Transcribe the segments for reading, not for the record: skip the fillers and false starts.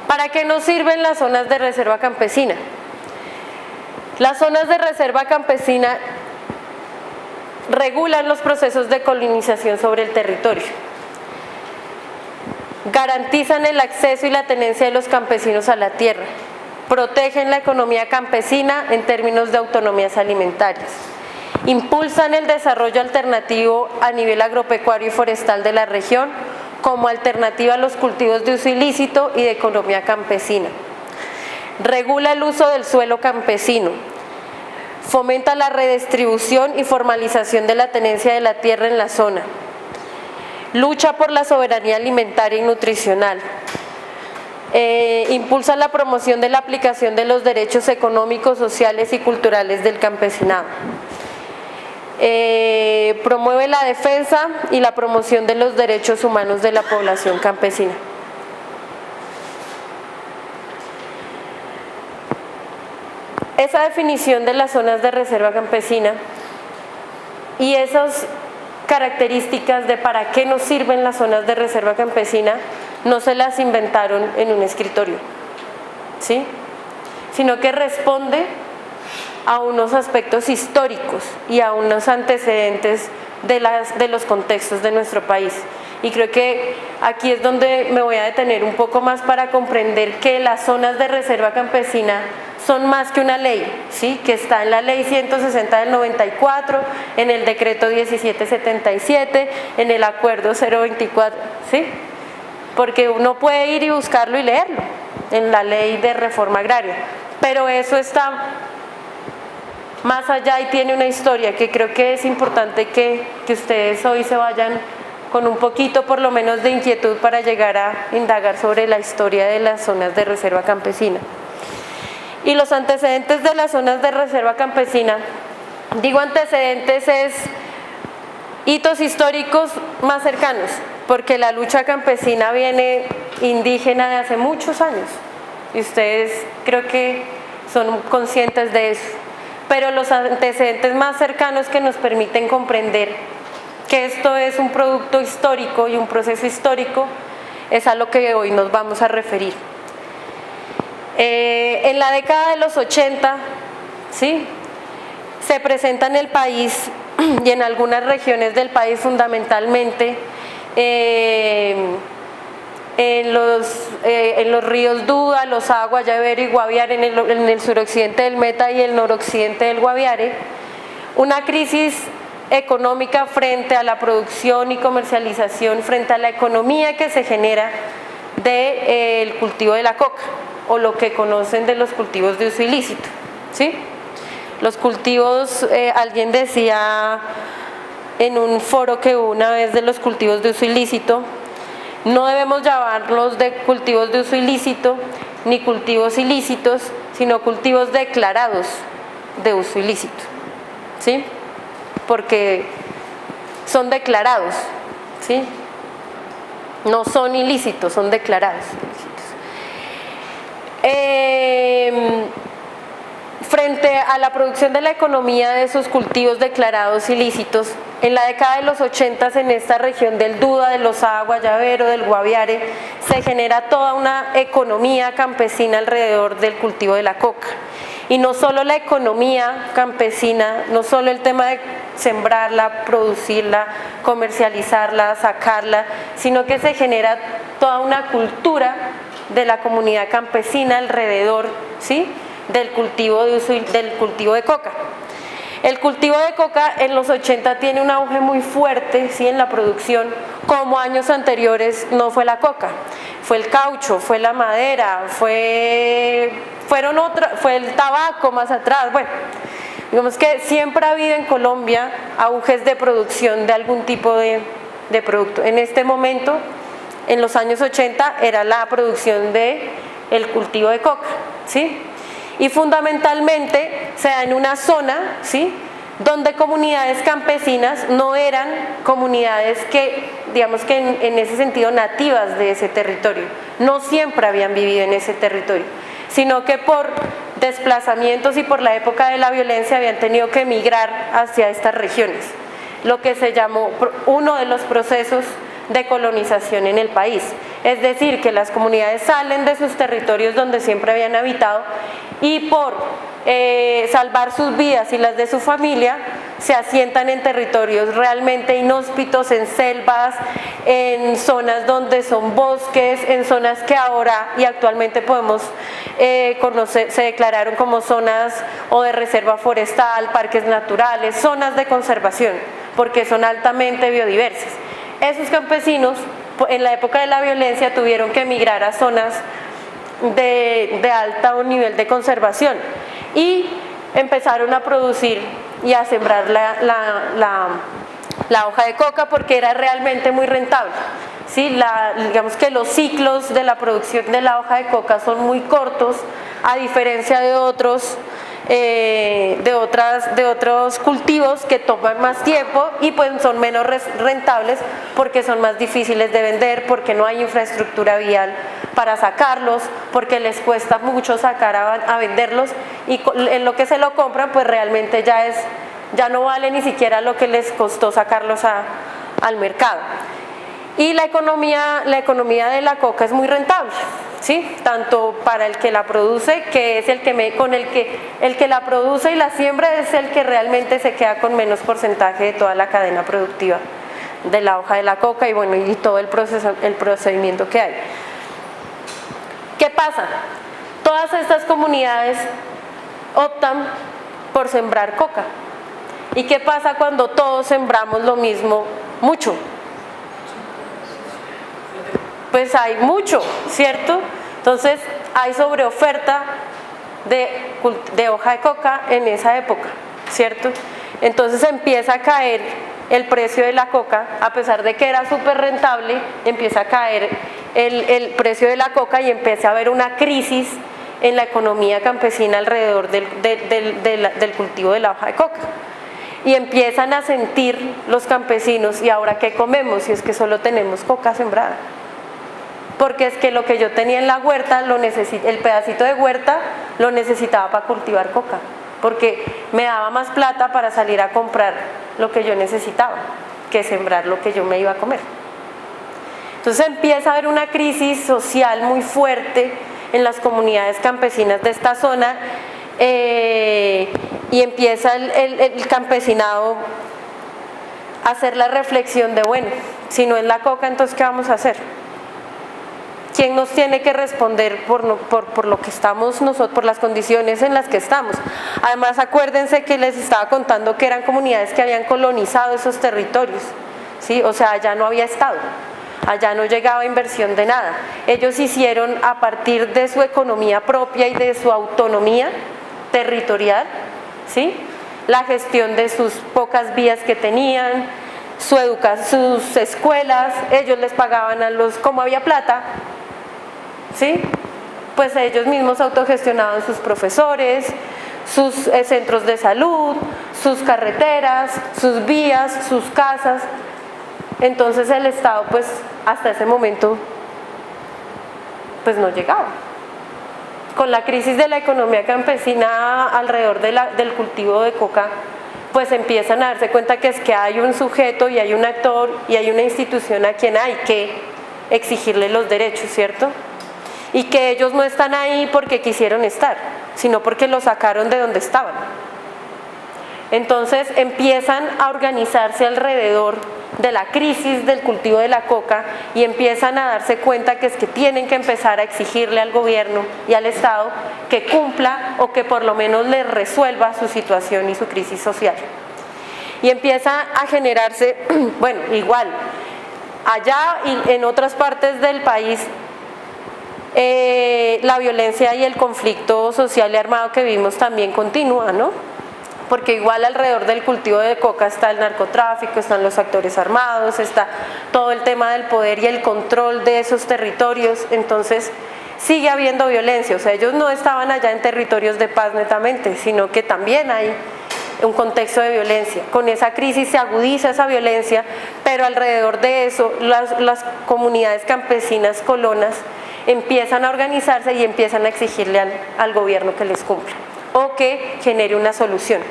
¿Para qué nos sirven las zonas de reserva campesina? Las zonas de reserva campesina regulan los procesos de colonización sobre el territorio, garantizan el acceso y la tenencia de los campesinos a la tierra, protegen la economía campesina en términos de autonomías alimentarias, impulsan el desarrollo alternativo a nivel agropecuario y forestal de la región como alternativa a los cultivos de uso ilícito y de economía campesina, regula el uso del suelo campesino, fomenta la redistribución y formalización de la tenencia de la tierra en la zona, lucha por la soberanía alimentaria y nutricional, impulsa la promoción de la aplicación de los derechos económicos, sociales y culturales del campesinado, promueve la defensa y la promoción de los derechos humanos de la población campesina. Esa definición de las zonas de reserva campesina y esas características de para qué nos sirven las zonas de reserva campesina no se las inventaron en un escritorio, ¿sí? Sino que responde a unos aspectos históricos y a unos antecedentes de los contextos de nuestro país. Y creo que aquí es donde me voy a detener un poco más para comprender que las zonas de reserva campesina son más que una ley, ¿sí? Que está en la ley 160 del 94, en el decreto 1777, en el acuerdo 024, ¿sí? Porque uno puede ir y buscarlo y leerlo en la ley de reforma agraria, pero eso está más allá y tiene una historia que creo que es importante que ustedes hoy se vayan con un poquito por lo menos de inquietud para llegar a indagar sobre la historia de las zonas de reserva campesina. Y los antecedentes de las zonas de reserva campesina, digo antecedentes es hitos históricos más cercanos, porque la lucha campesina viene indígena de hace muchos años y ustedes creo que son conscientes de eso, pero los antecedentes más cercanos que nos permiten comprender que esto es un producto histórico y un proceso histórico es a lo que hoy nos vamos a referir. En la década de los 80, ¿sí?, se presenta en el país y en algunas regiones del país fundamentalmente en los ríos Duda, Los Agua, Llavero y Guaviare, en el suroccidente del Meta y el noroccidente del Guaviare, una crisis económica frente a la producción y comercialización, frente a la economía que se genera del cultivo de la coca, o lo que conocen de los cultivos de uso ilícito, ¿sí? Los cultivos, alguien decía en un foro que hubo una vez de los cultivos de uso ilícito, no debemos llamarlos de cultivos de uso ilícito ni cultivos ilícitos, sino cultivos declarados de uso ilícito, ¿sí? Porque son declarados, ¿sí? No son ilícitos, son declarados ilícitos. Frente a la producción de la economía de esos cultivos declarados ilícitos, en la década de los 80 en esta región del Duda, de Los Agua, Llavero, del Guaviare, se genera toda una economía campesina alrededor del cultivo de la coca. Y no solo la economía campesina, no solo el tema de sembrarla, producirla, comercializarla, sacarla, sino que se genera toda una cultura de la comunidad campesina alrededor, ¿sí?, del cultivo de coca. El cultivo de coca en los 80 tiene un auge muy fuerte, ¿sí?, en la producción, como años anteriores no fue la coca, fue el caucho, fue la madera, fue el tabaco más atrás. Bueno, digamos que siempre ha habido en Colombia auges de producción de algún tipo de producto. En este momento, en los años 80, era la producción del cultivo de coca, ¿sí? Y fundamentalmente se da en una zona, ¿sí?, donde comunidades campesinas no eran comunidades que, digamos que en ese sentido, nativas de ese territorio, no siempre habían vivido en ese territorio, sino que por desplazamientos y por la época de la violencia habían tenido que emigrar hacia estas regiones, lo que se llamó uno de los procesos de colonización en el país. Es decir, que las comunidades salen de sus territorios donde siempre habían habitado y por salvar sus vidas y las de su familia, se asientan en territorios realmente inhóspitos, en selvas, en zonas donde son bosques, en zonas que ahora y actualmente podemos conocer, se declararon como zonas o de reserva forestal, parques naturales, zonas de conservación, porque son altamente biodiversas. Esos campesinos en la época de la violencia tuvieron que emigrar a zonas de alto nivel de conservación y empezaron a producir y a sembrar la hoja de coca porque era realmente muy rentable. ¿Sí? Digamos que los ciclos de la producción de la hoja de coca son muy cortos, a diferencia de otros cultivos que toman más tiempo y pues son menos rentables porque son más difíciles de vender, porque no hay infraestructura vial para sacarlos, porque les cuesta mucho sacar a venderlos y en lo que se lo compran pues realmente ya no vale ni siquiera lo que les costó sacarlos al mercado. Y la economía de la coca es muy rentable, ¿sí? Tanto para el que la produce, que es el que la produce y la siembra es el que realmente se queda con menos porcentaje de toda la cadena productiva de la hoja de la coca y bueno, y todo el procedimiento que hay. ¿Qué pasa? Todas estas comunidades optan por sembrar coca. ¿Y qué pasa cuando todos sembramos lo mismo mucho? Pues hay mucho, ¿cierto? Entonces hay sobreoferta de hoja de coca en esa época, ¿cierto? Entonces empieza a caer el precio de la coca, a pesar de que era súper rentable, empieza a caer el precio de la coca y empieza a haber una crisis en la economía campesina alrededor del cultivo de la hoja de coca. Y empiezan a sentir los campesinos, ¿y ahora qué comemos? Si es que solo tenemos coca sembrada. Porque es que lo que yo tenía en la huerta, el pedacito de huerta lo necesitaba para cultivar coca, porque me daba más plata para salir a comprar lo que yo necesitaba que sembrar lo que yo me iba a comer. Entonces empieza a haber una crisis social muy fuerte en las comunidades campesinas de esta zona y empieza el campesinado a hacer la reflexión de, bueno, si no es la coca, entonces ¿qué vamos a hacer? ¿Quién nos tiene que responder por lo que estamos nosotros, por las condiciones en las que estamos? Además, acuérdense que les estaba contando que eran comunidades que habían colonizado esos territorios, ¿sí? O sea, allá no había Estado, allá no llegaba inversión de nada. Ellos hicieron a partir de su economía propia y de su autonomía territorial, ¿sí? La gestión de sus pocas vías que tenían, sus escuelas, ellos les pagaban como había plata, ¿sí? Pues ellos mismos autogestionaban sus profesores, sus centros de salud, sus carreteras, sus vías, sus casas. Entonces el Estado pues hasta ese momento pues no llegaba. Con la crisis de la economía campesina alrededor del cultivo de coca, pues empiezan a darse cuenta que es que hay un sujeto y hay un actor y hay una institución a quien hay que exigirle los derechos, ¿cierto? Y que ellos no están ahí porque quisieron estar, sino porque los sacaron de donde estaban. Entonces empiezan a organizarse alrededor de la crisis del cultivo de la coca y empiezan a darse cuenta que es que tienen que empezar a exigirle al gobierno y al Estado que cumpla o que por lo menos les resuelva su situación y su crisis social. Y empieza a generarse, bueno, igual, allá y en otras partes del país, la violencia y el conflicto social y armado que vimos también continúa, ¿no? Porque igual alrededor del cultivo de coca está el narcotráfico, están los actores armados, está todo el tema del poder y el control de esos territorios, entonces sigue habiendo violencia, o sea, ellos no estaban allá en territorios de paz netamente, sino que también hay un contexto de violencia. Con esa crisis se agudiza esa violencia, pero alrededor de eso las comunidades campesinas colonas empiezan a organizarse y empiezan a exigirle al gobierno que les cumpla o que genere una solución.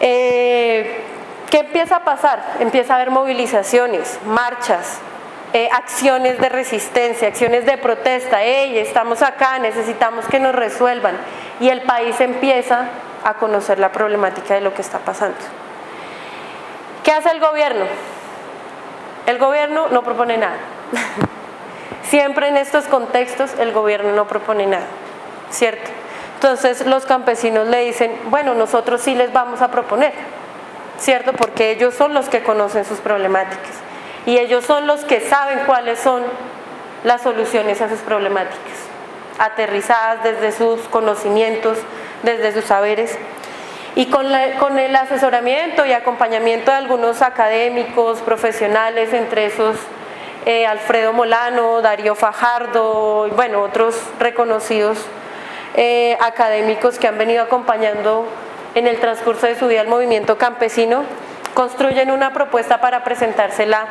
¿Qué empieza a pasar? Empieza a haber movilizaciones, marchas, acciones de resistencia, acciones de protesta. Hey, estamos acá, necesitamos que nos resuelvan. Y el país empieza a conocer la problemática de lo que está pasando. ¿Qué hace el gobierno? El gobierno no propone nada. Siempre en estos contextos el gobierno no propone nada, ¿cierto? Entonces los campesinos le dicen, bueno, nosotros sí les vamos a proponer, ¿cierto? Porque ellos son los que conocen sus problemáticas y ellos son los que saben cuáles son las soluciones a sus problemáticas, aterrizadas desde sus conocimientos, desde sus saberes. Y con el asesoramiento y acompañamiento de algunos académicos, profesionales, entre esos Alfredo Molano, Darío Fajardo, y bueno, otros reconocidos académicos que han venido acompañando en el transcurso de su vida al movimiento campesino, construyen una propuesta para presentársela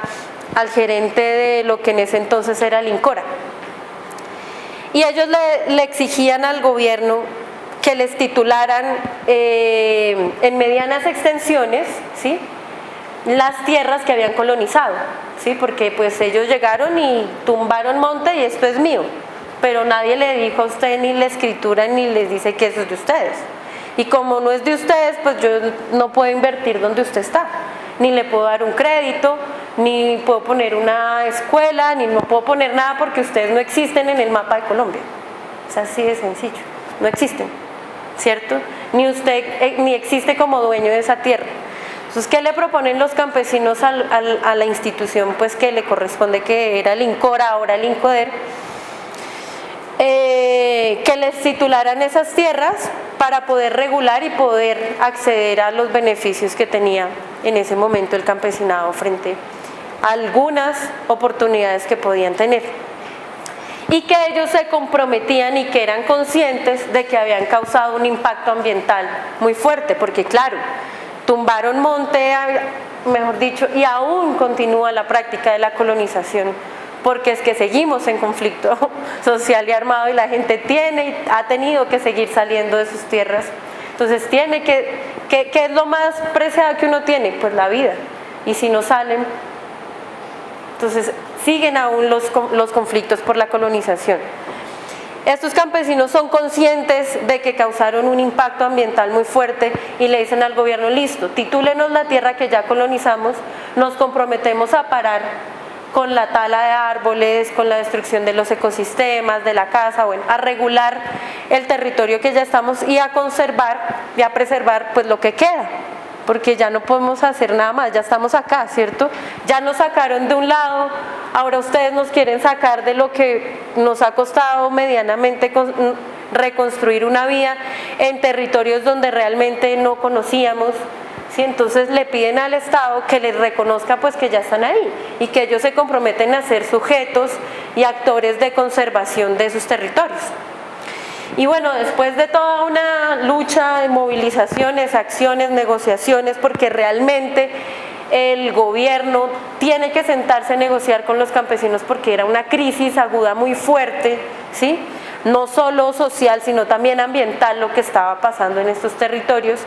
al gerente de lo que en ese entonces era el INCORA. Y ellos le exigían al gobierno que les titularan en medianas extensiones, ¿sí?, las tierras que habían colonizado, ¿sí?, porque pues ellos llegaron y tumbaron monte y esto es mío, pero nadie le dijo a usted ni la escritura ni les dice que eso es de ustedes. Y como no es de ustedes, pues yo no puedo invertir donde usted está, ni le puedo dar un crédito, ni puedo poner una escuela, ni no puedo poner nada porque ustedes no existen en el mapa de Colombia. Es así de sencillo, no existen, ¿cierto? Ni usted ni existe como dueño de esa tierra. Entonces, ¿qué le proponen los campesinos a la institución pues que le corresponde, que era el INCORA, ahora el INCODER? Que les titularan esas tierras para poder regular y poder acceder a los beneficios que tenía en ese momento el campesinado frente a algunas oportunidades que podían tener. Y que ellos se comprometían y que eran conscientes de que habían causado un impacto ambiental muy fuerte, porque claro, tumbaron monte, mejor dicho, y aún continúa la práctica de la colonización, porque es que seguimos en conflicto social y armado y la gente tiene y ha tenido que seguir saliendo de sus tierras. Entonces tiene ¿qué es lo más preciado que uno tiene? Pues la vida. Y si no salen, entonces siguen aún los conflictos por la colonización. Estos campesinos son conscientes de que causaron un impacto ambiental muy fuerte y le dicen al gobierno, listo, titúlenos la tierra que ya colonizamos, nos comprometemos a parar con la tala de árboles, con la destrucción de los ecosistemas, de la caza, bueno, a regular el territorio que ya estamos y a conservar y a preservar pues lo que queda, porque ya no podemos hacer nada más, ya estamos acá, ¿cierto? Ya nos sacaron de un lado, ahora ustedes nos quieren sacar de lo que nos ha costado medianamente reconstruir una vida en territorios donde realmente no conocíamos. Sí, entonces le piden al Estado que les reconozca pues que ya están ahí y que ellos se comprometen a ser sujetos y actores de conservación de sus territorios. Y bueno, después de toda una lucha de movilizaciones, acciones, negociaciones, porque realmente el gobierno tiene que sentarse a negociar con los campesinos porque era una crisis aguda muy fuerte, ¿sí?, no solo social sino también ambiental lo que estaba pasando en estos territorios.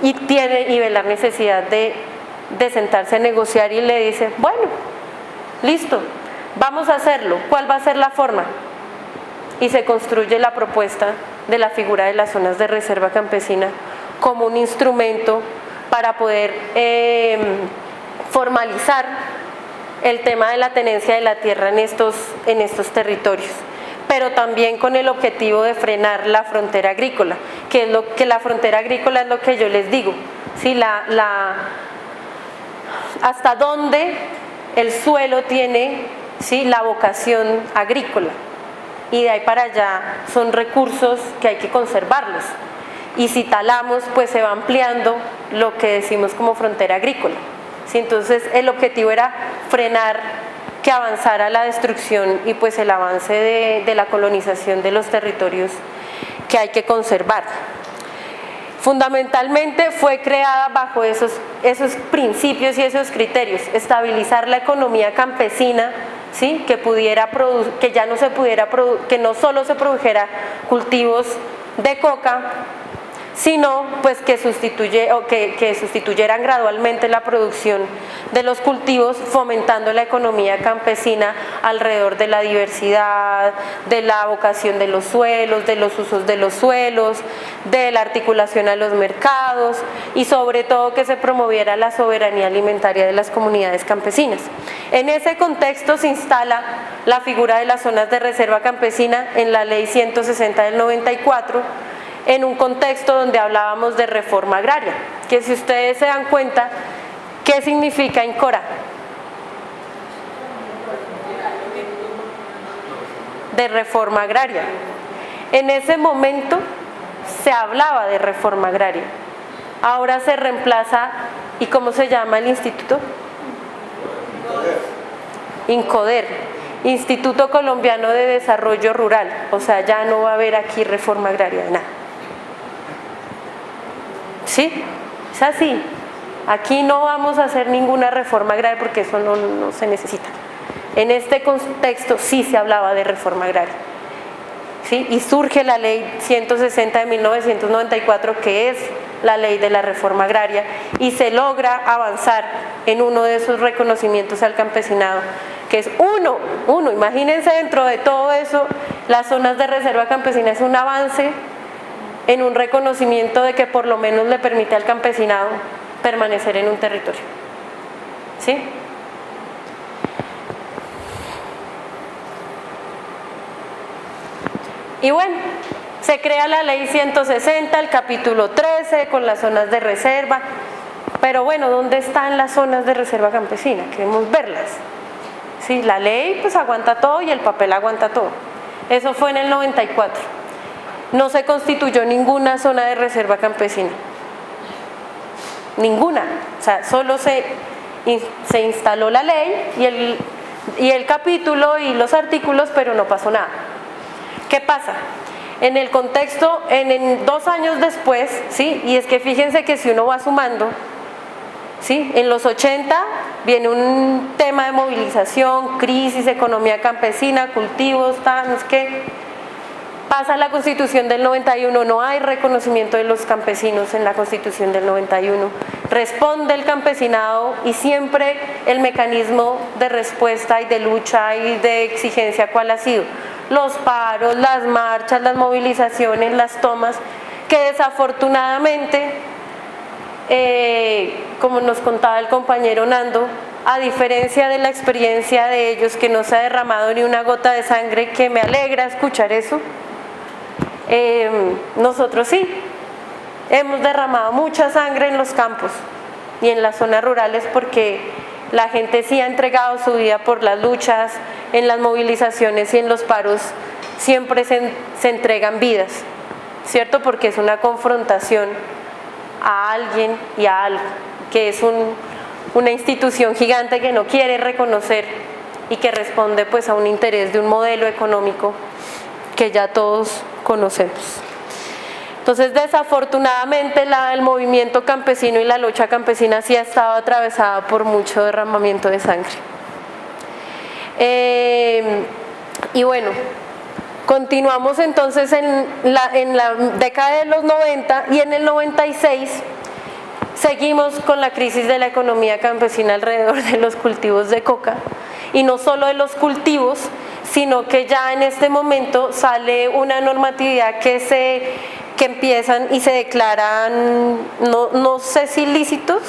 Y ve la necesidad de sentarse a negociar y le dice, bueno, listo, vamos a hacerlo, ¿cuál va a ser la forma? Y se construye la propuesta de la figura de las zonas de reserva campesina como un instrumento para poder formalizar el tema de la tenencia de la tierra en estos territorios, pero también con el objetivo de frenar la frontera agrícola, que es lo que la frontera agrícola es lo que yo les digo, ¿sí? Hasta dónde el suelo tiene, ¿sí?, la vocación agrícola, y de ahí para allá son recursos que hay que conservarlos, y si talamos pues se va ampliando lo que decimos como frontera agrícola, ¿sí? Entonces el objetivo era frenar que avanzara la destrucción y pues el avance de la colonización de los territorios que hay que conservar. Fundamentalmente fue creada bajo esos principios y esos criterios: estabilizar la economía campesina, ¿sí?, que ya no se pudiera que no solo se produjera cultivos de coca, sino pues que sustituyeran gradualmente la producción de los cultivos, fomentando la economía campesina alrededor de la diversidad, de la vocación de los suelos, de los usos de los suelos, de la articulación a los mercados y sobre todo que se promoviera la soberanía alimentaria de las comunidades campesinas. En ese contexto se instala la figura de las zonas de reserva campesina en la Ley 160 del 94, en un contexto donde hablábamos de reforma agraria, que si ustedes se dan cuenta, ¿qué significa INCORA? De reforma agraria. En ese momento se hablaba de reforma agraria. Ahora se reemplaza, ¿y cómo se llama el instituto? INCODER, Instituto Colombiano de Desarrollo Rural. O sea, ya no va a haber aquí reforma agraria de nada. ¿Sí? Es así. Aquí no vamos a hacer ninguna reforma agraria porque eso no se necesita. En este contexto sí se hablaba de reforma agraria. ¿Sí? Y surge la Ley 160 de 1994, que es la ley de la reforma agraria, y se logra avanzar en uno de esos reconocimientos al campesinado, que es uno, imagínense dentro de todo eso, las zonas de reserva campesina es un avance en un reconocimiento de que por lo menos le permite al campesinado permanecer en un territorio. ¿Sí? Y bueno, se crea la Ley 160, el capítulo 13, con las zonas de reserva. Pero bueno, ¿dónde están las zonas de reserva campesina? Queremos verlas. Sí, la ley pues aguanta todo y el papel aguanta todo. Eso fue en el 94. No se constituyó ninguna zona de reserva campesina. Ninguna. O sea, solo se instaló la ley y el capítulo y los artículos, pero no pasó nada. ¿Qué pasa? En el contexto, en 2 años después, ¿sí? Y es que fíjense que si uno va sumando, ¿sí? En los 80 viene un tema de movilización, crisis, economía campesina, cultivos, es que pasa la Constitución del 91, no hay reconocimiento de los campesinos en la Constitución del 91, responde el campesinado y siempre el mecanismo de respuesta y de lucha y de exigencia, ¿cuál ha sido? Los paros, las marchas, las movilizaciones, las tomas, que desafortunadamente, como nos contaba el compañero Nando, a diferencia de la experiencia de ellos, que no se ha derramado ni una gota de sangre, que me alegra escuchar eso, nosotros sí, hemos derramado mucha sangre en los campos y en las zonas rurales porque la gente sí ha entregado su vida por las luchas, en las movilizaciones y en los paros siempre se entregan vidas, ¿cierto? Porque es una confrontación a alguien y a algo, que es una institución gigante que no quiere reconocer y que responde pues a un interés de un modelo económico que ya todos conocemos. Entonces, desafortunadamente, el movimiento campesino y la lucha campesina sí ha estado atravesada por mucho derramamiento de sangre. Y bueno, continuamos entonces en la década de los 90 y en el 96 seguimos con la crisis de la economía campesina alrededor de los cultivos de coca, y no solo de los cultivos, sino que ya en este momento sale una normatividad que empiezan y se declaran, no sé si ilícitos,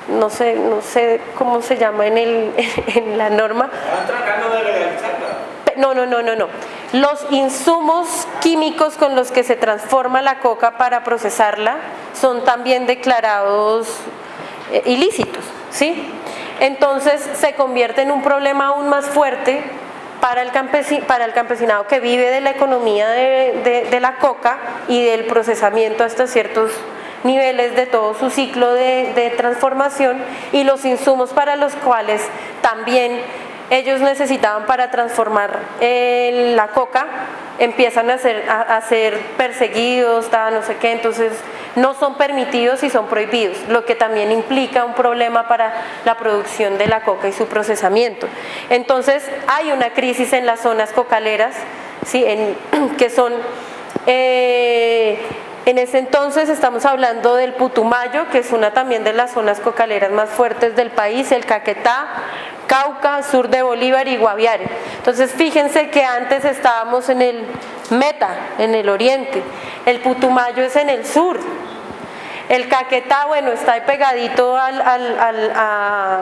no sé cómo se llama en la norma. ¿Están tratando de legalizarla? No. Los insumos químicos con los que se transforma la coca para procesarla son también declarados ilícitos, ¿sí? Entonces se convierte en un problema aún más fuerte para el campesinado que vive de la economía de la coca y del procesamiento hasta ciertos niveles de todo su ciclo de transformación, y los insumos para los cuales también ellos necesitaban para transformar la coca empiezan a ser perseguidos, no sé qué, entonces no son permitidos y son prohibidos, lo que también implica un problema para la producción de la coca y su procesamiento. Entonces hay una crisis en las zonas cocaleras, ¿sí? Que son En ese entonces estamos hablando del Putumayo, que es una también de las zonas cocaleras más fuertes del país, el Caquetá, Cauca, sur de Bolívar y Guaviare. Entonces fíjense que antes estábamos en el Meta, en el oriente, el Putumayo es en el sur, el Caquetá, bueno, está ahí pegadito a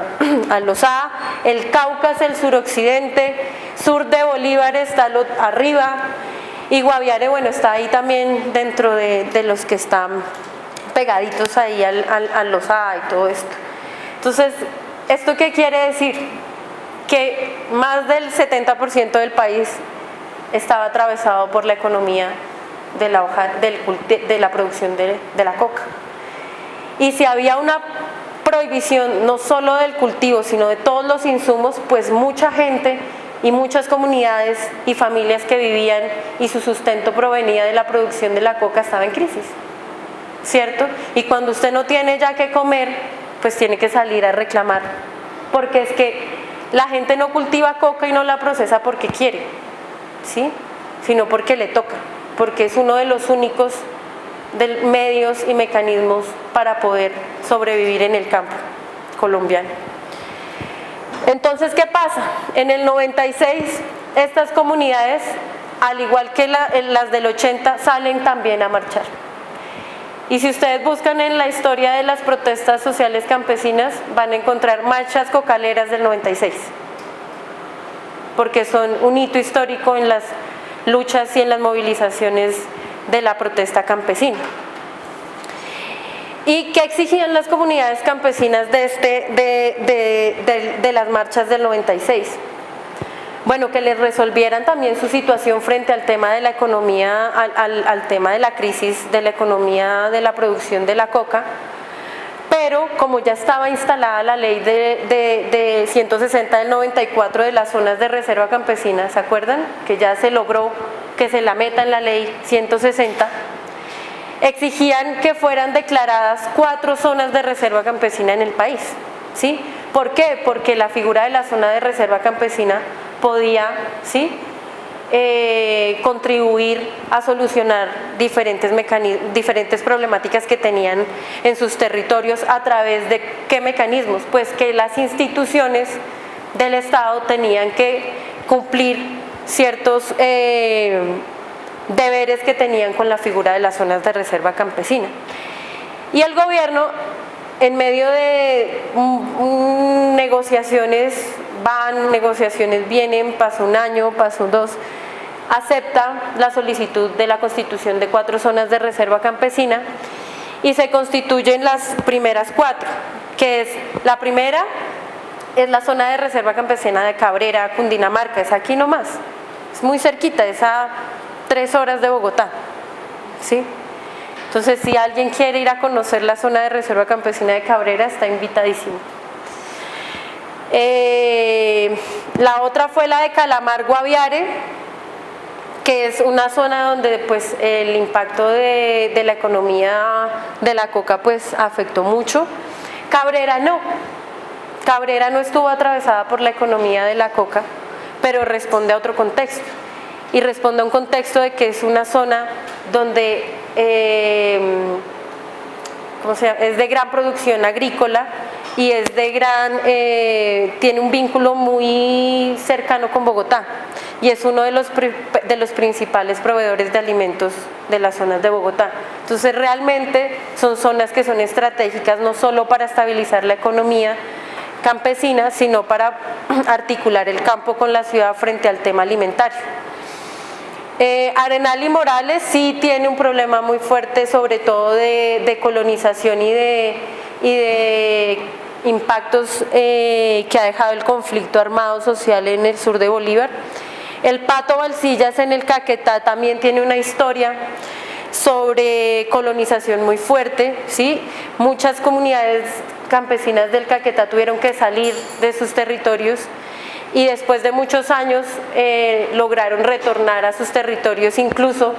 los A, el Cauca es el suroccidente, sur de Bolívar está arriba, y Guaviare, bueno, está ahí también dentro de los que están pegaditos ahí a los A y todo esto. Entonces, ¿esto qué quiere decir? Que más del 70% del país estaba atravesado por la economía de la hoja, de la producción de la coca. Y si había una prohibición no solo del cultivo, sino de todos los insumos, pues mucha gente y muchas comunidades y familias que vivían y su sustento provenía de la producción de la coca estaba en crisis, ¿cierto? Y cuando usted no tiene ya que comer, pues tiene que salir a reclamar, porque es que la gente no cultiva coca y no la procesa porque quiere, ¿sí? Sino porque le toca, porque es uno de los únicos medios y mecanismos para poder sobrevivir en el campo colombiano. Entonces, ¿qué pasa? En el 96, estas comunidades, al igual que las del 80, salen también a marchar. Y si ustedes buscan en la historia de las protestas sociales campesinas, van a encontrar marchas cocaleras del 96, porque son un hito histórico en las luchas y en las movilizaciones de la protesta campesina. ¿Y qué exigían las comunidades campesinas de las marchas del 96? Bueno, que les resolvieran también su situación frente al tema de la economía, al tema de la crisis de la economía de la producción de la coca, pero como ya estaba instalada la ley de 160 del 94 de las zonas de reserva campesina, ¿se acuerdan? Que ya se logró que se la meta en la ley 160, exigían que fueran declaradas 4 zonas de reserva campesina en el país, ¿sí? ¿Por qué? Porque la figura de la zona de reserva campesina podía, ¿sí?, contribuir a solucionar diferentes problemáticas que tenían en sus territorios. ¿A través de qué mecanismos? Pues que las instituciones del Estado tenían que cumplir ciertos deberes que tenían con la figura de las zonas de reserva campesina. Y el gobierno, en medio de negociaciones van, negociaciones vienen, pasa un año, pasa 2, acepta la solicitud de la constitución de 4 zonas de reserva campesina y se constituyen las primeras 4, que es la primera, es la zona de reserva campesina de Cabrera, Cundinamarca, es aquí nomás, es muy cerquita, es a 3 horas de Bogotá, ¿sí? Entonces, si alguien quiere ir a conocer la zona de reserva campesina de Cabrera, está invitadísimo. La otra fue la de Calamar Guaviare, que es una zona donde pues el impacto de la economía de la coca pues afectó mucho. Cabrera no estuvo atravesada por la economía de la coca, pero responde a otro contexto, y responde a un contexto de que es una zona donde es de gran producción agrícola y es tiene un vínculo muy cercano con Bogotá, y es uno de los principales proveedores de alimentos de las zonas de Bogotá. Entonces realmente son zonas que son estratégicas no solo para estabilizar la economía campesina, sino para articular el campo con la ciudad frente al tema alimentario. Arenal y Morales sí tiene un problema muy fuerte, sobre todo de colonización y de impactos que ha dejado el conflicto armado social en el sur de Bolívar. El Pato Valsillas en el Caquetá también tiene una historia sobre colonización muy fuerte, ¿sí? Muchas comunidades campesinas del Caquetá tuvieron que salir de sus territorios y después de muchos años lograron retornar a sus territorios. Incluso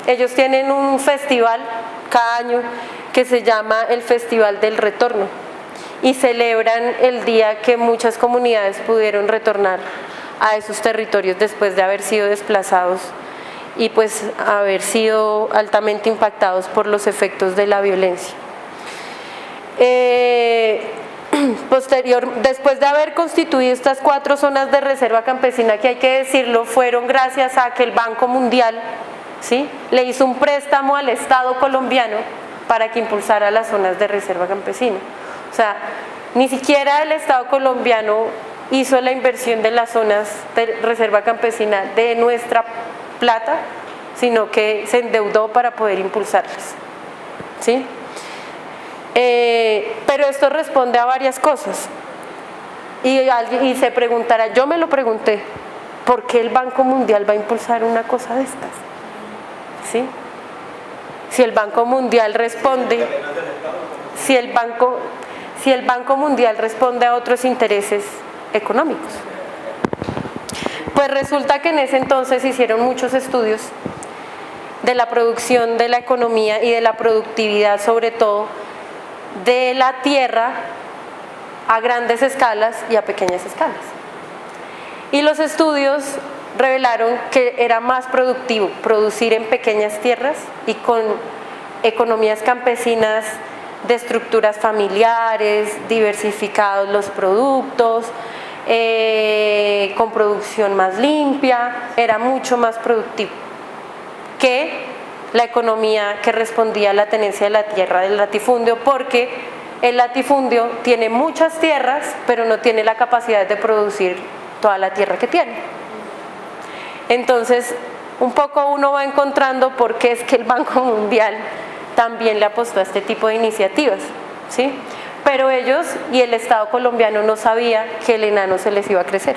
ellos tienen un festival cada año que se llama el Festival del Retorno, y celebran el día que muchas comunidades pudieron retornar a esos territorios después de haber sido desplazados y pues haber sido altamente impactados por los efectos de la violencia. Después de haber constituido estas 4 zonas de reserva campesina, que hay que decirlo, fueron gracias a que el Banco Mundial, ¿sí?, le hizo un préstamo al Estado colombiano para que impulsara las zonas de reserva campesina. O sea, ni siquiera el Estado colombiano hizo la inversión de las zonas de reserva campesina de nuestra plata, sino que se endeudó para poder impulsarlas, ¿sí? Pero esto responde a varias cosas y se preguntará, yo me lo pregunté, ¿por qué el Banco Mundial va a impulsar una cosa de estas? ¿Sí? Si el Banco Mundial responde, si el Banco Mundial responde a otros intereses económicos. Pues resulta que en ese entonces hicieron muchos estudios de la producción, de la economía y de la productividad, sobre todo de la tierra, a grandes escalas y a pequeñas escalas. Y los estudios revelaron que era más productivo producir en pequeñas tierras y con economías campesinas de estructuras familiares, diversificados los productos, con producción más limpia, era mucho más productivo que la economía que respondía a la tenencia de la tierra del latifundio, porque el latifundio tiene muchas tierras, pero no tiene la capacidad de producir toda la tierra que tiene. Entonces, un poco uno va encontrando por qué es que el Banco Mundial también le apostó a este tipo de iniciativas, ¿sí? Pero ellos y el Estado colombiano no sabía que el enano se les iba a crecer.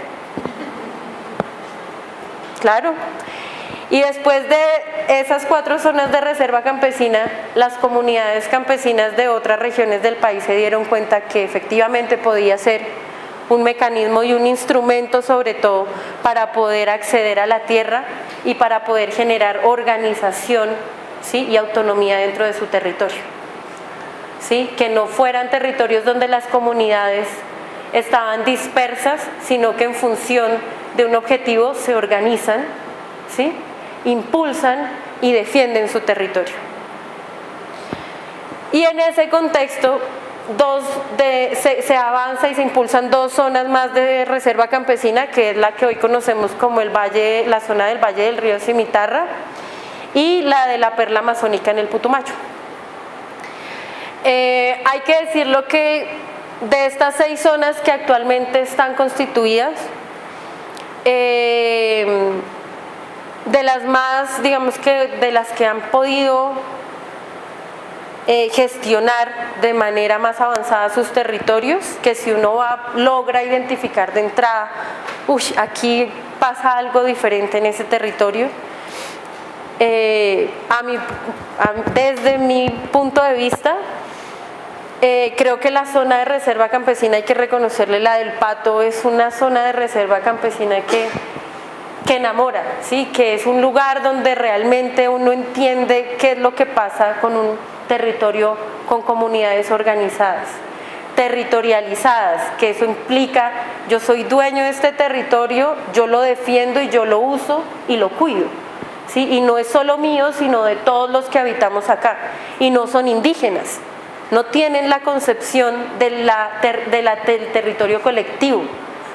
Claro. Y después de esas 4 zonas de reserva campesina, las comunidades campesinas de otras regiones del país se dieron cuenta que efectivamente podía ser un mecanismo y un instrumento, sobre todo, para poder acceder a la tierra y para poder generar organización, ¿sí?, y autonomía dentro de su territorio, ¿sí?, que no fueran territorios donde las comunidades estaban dispersas, sino que en función de un objetivo se organizan, ¿sí?, impulsan y defienden su territorio. Y en ese contexto se avanza y se impulsan 2 zonas más de reserva campesina, que es la que hoy conocemos como la zona del Valle del Río Cimitarra y la de la Perla Amazónica en el Putumayo. Hay que decirlo que de estas 6 zonas que actualmente están constituidas, de las más, digamos que de las que han podido gestionar de manera más avanzada sus territorios, que si uno logra identificar de entrada, aquí pasa algo diferente en ese territorio, desde mi punto de vista, creo que la zona de reserva campesina, hay que reconocerle, la del Pato, es una zona de reserva campesina que enamora, ¿sí?, que es un lugar donde realmente uno entiende qué es lo que pasa con un territorio con comunidades organizadas, territorializadas, que eso implica, yo soy dueño de este territorio, yo lo defiendo y yo lo uso y lo cuido, ¿sí?, y no es solo mío, sino de todos los que habitamos acá, y no son indígenas, no tienen la concepción del territorio colectivo,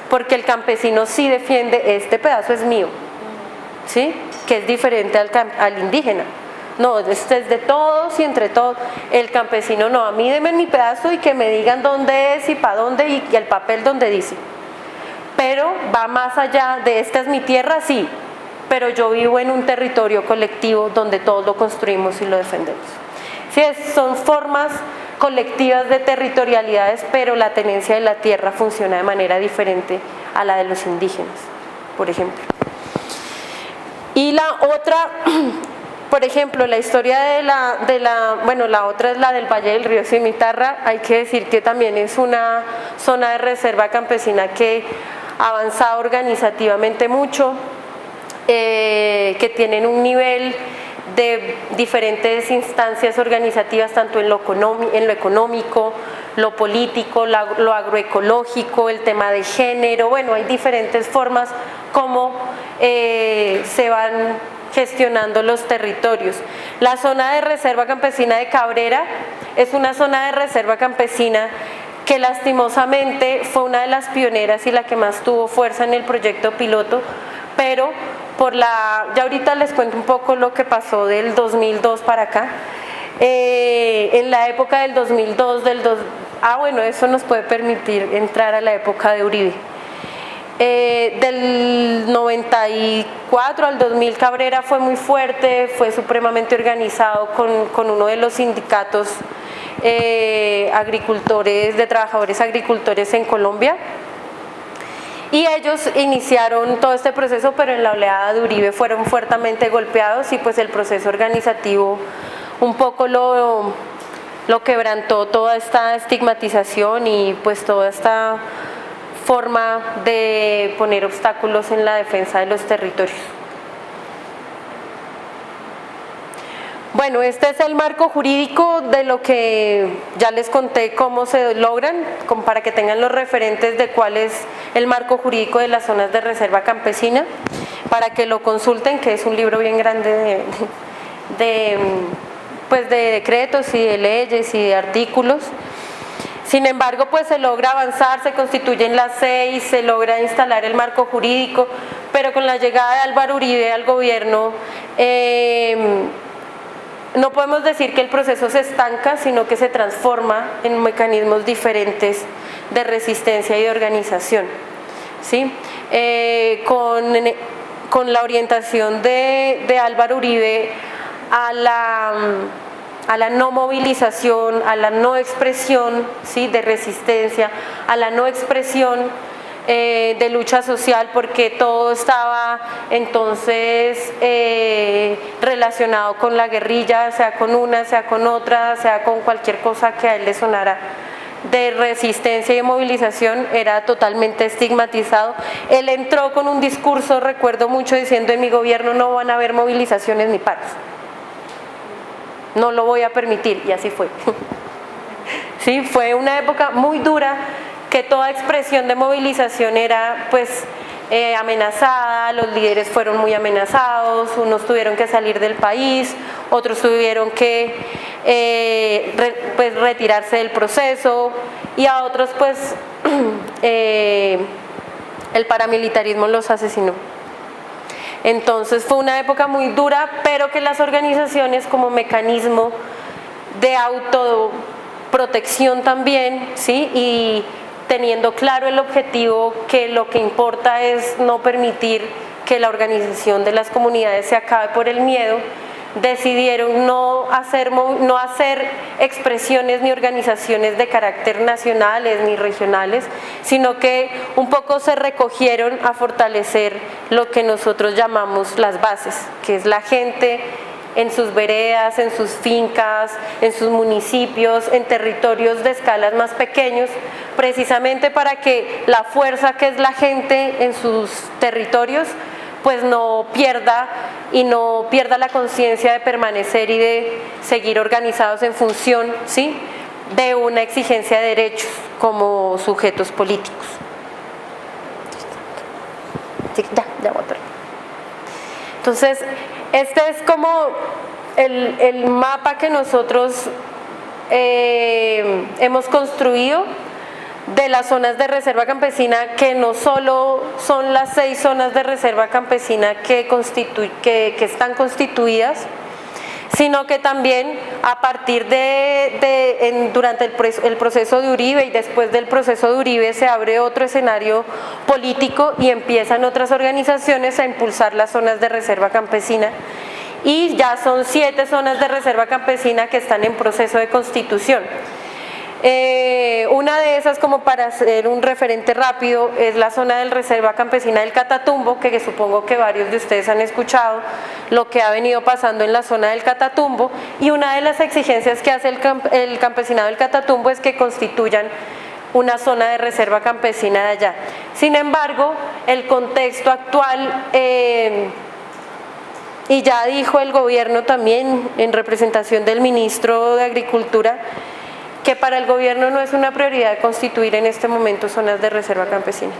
porque el campesino sí defiende, este pedazo es mío, ¿sí?, que es diferente al indígena. No, este es de todos y entre todos. El campesino no, a mí denme mi pedazo y que me digan dónde es y para dónde y el papel donde dice. Pero va más allá de esta es mi tierra, sí, pero yo vivo en un territorio colectivo donde todos lo construimos y lo defendemos. Sí, son formas colectivas de territorialidades, pero la tenencia de la tierra funciona de manera diferente a la de los indígenas, por ejemplo. Y la otra, por ejemplo, la historia la otra es la del Valle del Río Cimitarra. Hay que decir que también es una zona de reserva campesina que ha avanzado organizativamente mucho, que tienen un nivel de diferentes instancias organizativas, tanto en lo económico, lo político, lo agroecológico, el tema de género. Bueno, hay diferentes formas como se van gestionando los territorios. La zona de reserva campesina de Cabrera es una zona de reserva campesina que lastimosamente fue una de las pioneras y la que más tuvo fuerza en el proyecto piloto, pero ya ahorita les cuento un poco lo que pasó del 2002 para acá. En la época del 2002, bueno, eso nos puede permitir entrar a la época de Uribe. Del 94 al 2000 Cabrera fue muy fuerte, fue supremamente organizado con uno de los sindicatos agricultores, de trabajadores agricultores en Colombia, y ellos iniciaron todo este proceso, pero en la oleada de Uribe fueron fuertemente golpeados y pues el proceso organizativo un poco lo quebrantó, toda esta estigmatización y pues toda esta forma de poner obstáculos en la defensa de los territorios. Bueno, este es el marco jurídico de lo que ya les conté cómo se logran, para que tengan los referentes de cuál es el marco jurídico de las zonas de reserva campesina, para que lo consulten, que es un libro bien grande de decretos y de leyes y de artículos. Sin embargo, pues se logra avanzar, se constituyen las 6, se logra instalar el marco jurídico, pero con la llegada de Álvaro Uribe al gobierno, no podemos decir que el proceso se estanca, sino que se transforma en mecanismos diferentes de resistencia y de organización, ¿sí? Con la orientación de Álvaro Uribe a la no movilización, a la no expresión, ¿sí?, de resistencia, a la no expresión de lucha social, porque todo estaba entonces relacionado con la guerrilla, sea con una, sea con otra, sea con cualquier cosa que a él le sonara de resistencia y de movilización, era totalmente estigmatizado. Él entró con un discurso, recuerdo mucho, diciendo: en mi gobierno no van a haber movilizaciones ni paros, no lo voy a permitir, y así fue. Sí, fue una época muy dura, que toda expresión de movilización era pues amenazada, los líderes fueron muy amenazados, unos tuvieron que salir del país, otros tuvieron que retirarse del proceso, y a otros pues el paramilitarismo los asesinó. Entonces fue una época muy dura, pero que las organizaciones, como mecanismo de autoprotección también, ¿sí?, y teniendo claro el objetivo, que lo que importa es no permitir que la organización de las comunidades se acabe por el miedo, decidieron no hacer expresiones ni organizaciones de carácter nacionales ni regionales, sino que un poco se recogieron a fortalecer lo que nosotros llamamos las bases, que es la gente en sus veredas, en sus fincas, en sus municipios, en territorios de escalas más pequeños, precisamente para que la fuerza que es la gente en sus territorios pues no pierda la conciencia de permanecer y de seguir organizados en función, ¿sí?, de una exigencia de derechos como sujetos políticos. Sí, ya voy a terminar. Entonces, este es como el mapa que nosotros hemos construido de las zonas de reserva campesina, que no solo son las 6 zonas de reserva campesina que están constituidas, sino que también a partir durante el proceso de Uribe y después del proceso de Uribe se abre otro escenario político y empiezan otras organizaciones a impulsar las zonas de reserva campesina, y ya son 7 zonas de reserva campesina que están en proceso de constitución. Una de esas, como para hacer un referente rápido, es la zona de reserva campesina del Catatumbo, que supongo que varios de ustedes han escuchado lo que ha venido pasando en la zona del Catatumbo, y una de las exigencias que hace el campesinado del Catatumbo es que constituyan una zona de reserva campesina de allá. Sin embargo, el contexto actual, y ya dijo el gobierno también en representación del ministro de Agricultura, que para el gobierno no es una prioridad constituir en este momento zonas de reserva campesina.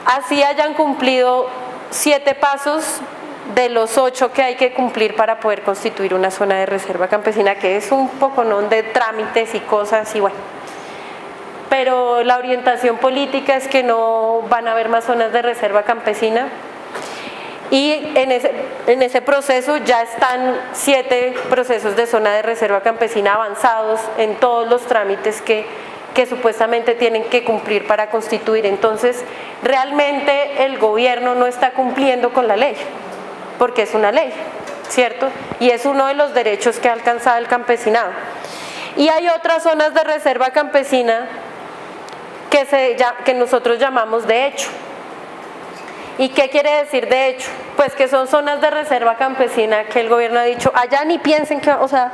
Así hayan cumplido 7 pasos de los 8 que hay que cumplir para poder constituir una zona de reserva campesina, que es un poconón de trámites y cosas y bueno. Pero la orientación política es que no van a haber más zonas de reserva campesina y en ese proceso ya están 7 procesos de zona de reserva campesina avanzados en todos los trámites que supuestamente tienen que cumplir para constituir. Entonces, realmente el gobierno no está cumpliendo con la ley, porque es una ley, ¿cierto? Y es uno de los derechos que ha alcanzado el campesinado. Y hay otras zonas de reserva campesina que nosotros llamamos de hecho. ¿Y qué quiere decir de hecho? Pues que son zonas de reserva campesina que el gobierno ha dicho, allá ni piensen que, o sea,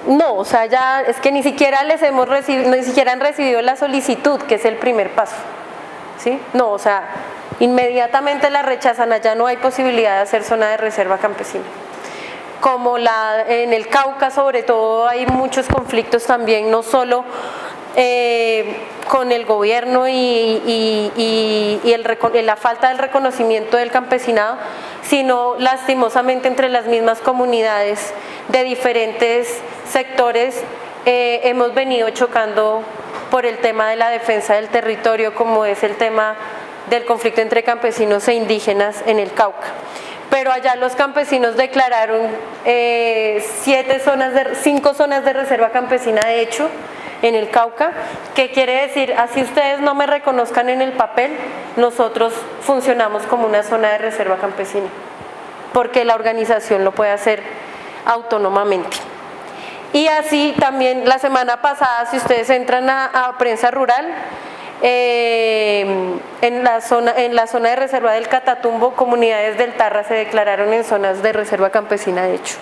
no, o sea, ya es que ni siquiera ni siquiera han recibido la solicitud, que es el primer paso, ¿sí? No, o sea, inmediatamente la rechazan, allá no hay posibilidad de hacer zona de reserva campesina. Como en el Cauca, sobre todo, hay muchos conflictos también, no solo con el gobierno y la falta del reconocimiento del campesinado, sino lastimosamente entre las mismas comunidades de diferentes sectores hemos venido chocando por el tema de la defensa del territorio, como es el tema del conflicto entre campesinos e indígenas en el Cauca. Pero allá los campesinos declararon 5 zonas de reserva campesina de hecho en el Cauca, que quiere decir, así ustedes no me reconozcan en el papel, nosotros funcionamos como una zona de reserva campesina, porque la organización lo puede hacer autónomamente. Y así también la semana pasada, si ustedes entran a Prensa Rural, en la zona de reserva del Catatumbo, comunidades del Tarra se declararon en zonas de reserva campesina de hecho.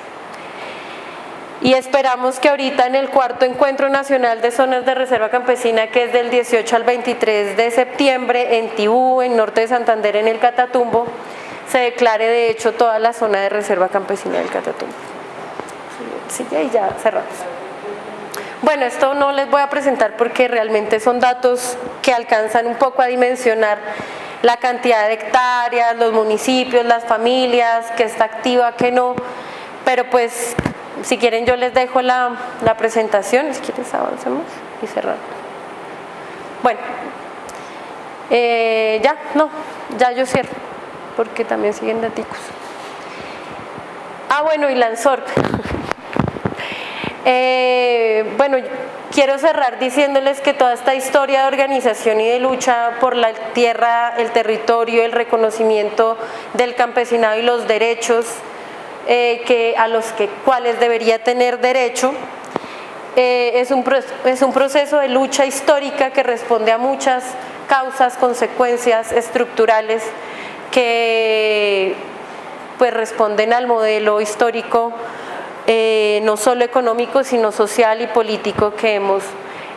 Y esperamos que ahorita en el 4º Encuentro Nacional de Zonas de Reserva Campesina, que es del 18 al 23 de septiembre en Tibú, en norte de Santander, en el Catatumbo, se declare de hecho toda la zona de reserva campesina del Catatumbo. Sí, y ya cerramos. Bueno, esto no les voy a presentar porque realmente son datos que alcanzan un poco a dimensionar la cantidad de hectáreas, los municipios, las familias, qué está activa, qué no, pero pues si quieren yo les dejo la presentación, si quieres avancemos y cerramos. Bueno, ya yo cierro, porque también siguen daticos. Bueno, y la ANSORC. Bueno, quiero cerrar diciéndoles que toda esta historia de organización y de lucha por la tierra, el territorio, el reconocimiento del campesinado y los derechos a los cuales debería tener derecho, es un proceso de lucha histórica que responde a muchas causas, consecuencias estructurales que pues responden al modelo histórico no solo económico sino social y político que hemos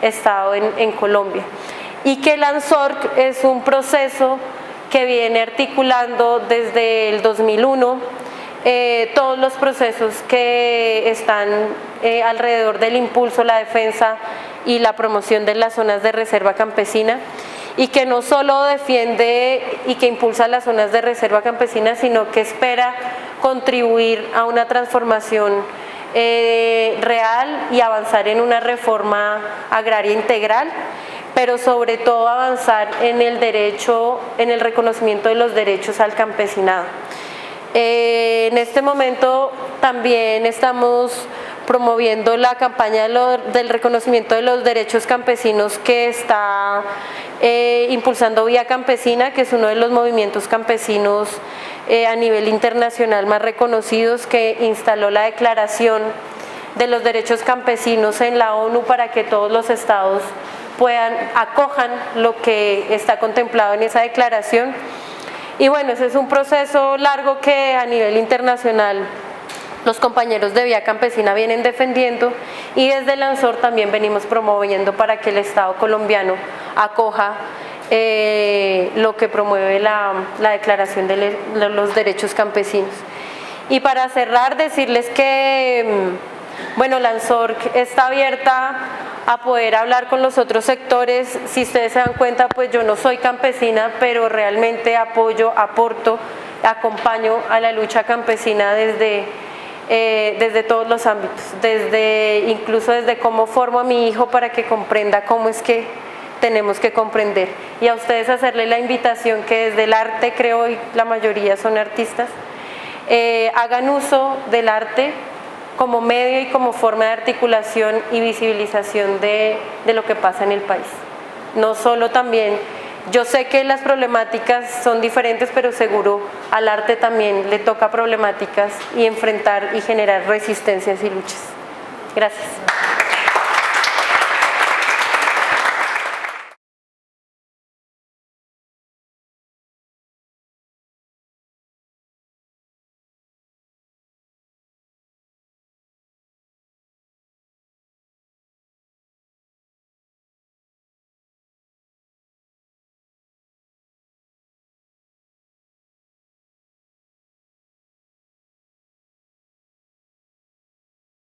estado en Colombia, y que el ANSORC es un proceso que viene articulando desde el 2001 todos los procesos que están alrededor del impulso, la defensa y la promoción de las zonas de reserva campesina, y que no solo defiende y que impulsa las zonas de reserva campesina, sino que espera contribuir a una transformación real y avanzar en una reforma agraria integral, pero sobre todo avanzar en el derecho, en el reconocimiento de los derechos al campesinado. En este momento también estamos promoviendo la campaña del reconocimiento de los derechos campesinos que está impulsando Vía Campesina, que es uno de los movimientos campesinos a nivel internacional más reconocidos, que instaló la Declaración de los Derechos Campesinos en la ONU para que todos los estados acojan lo que está contemplado en esa declaración. Y bueno, ese es un proceso largo que a nivel internacional los compañeros de Vía Campesina vienen defendiendo, y desde el ANSOR también venimos promoviendo para que el Estado colombiano acoja lo que promueve la Declaración de los Derechos Campesinos. Y para cerrar, decirles que bueno, la ANSORC está abierta a poder hablar con los otros sectores. Si ustedes se dan cuenta, pues yo no soy campesina, pero realmente aporto acompaño a la lucha campesina desde todos los ámbitos, incluso desde cómo formo a mi hijo para que comprenda cómo es que tenemos que comprender. Y a ustedes hacerle la invitación que desde el arte, creo, y la mayoría son artistas, hagan uso del arte como medio y como forma de articulación y visibilización de lo que pasa en el país. No solo también, yo sé que las problemáticas son diferentes, pero seguro al arte también le toca problemáticas y enfrentar y generar resistencias y luchas. Gracias.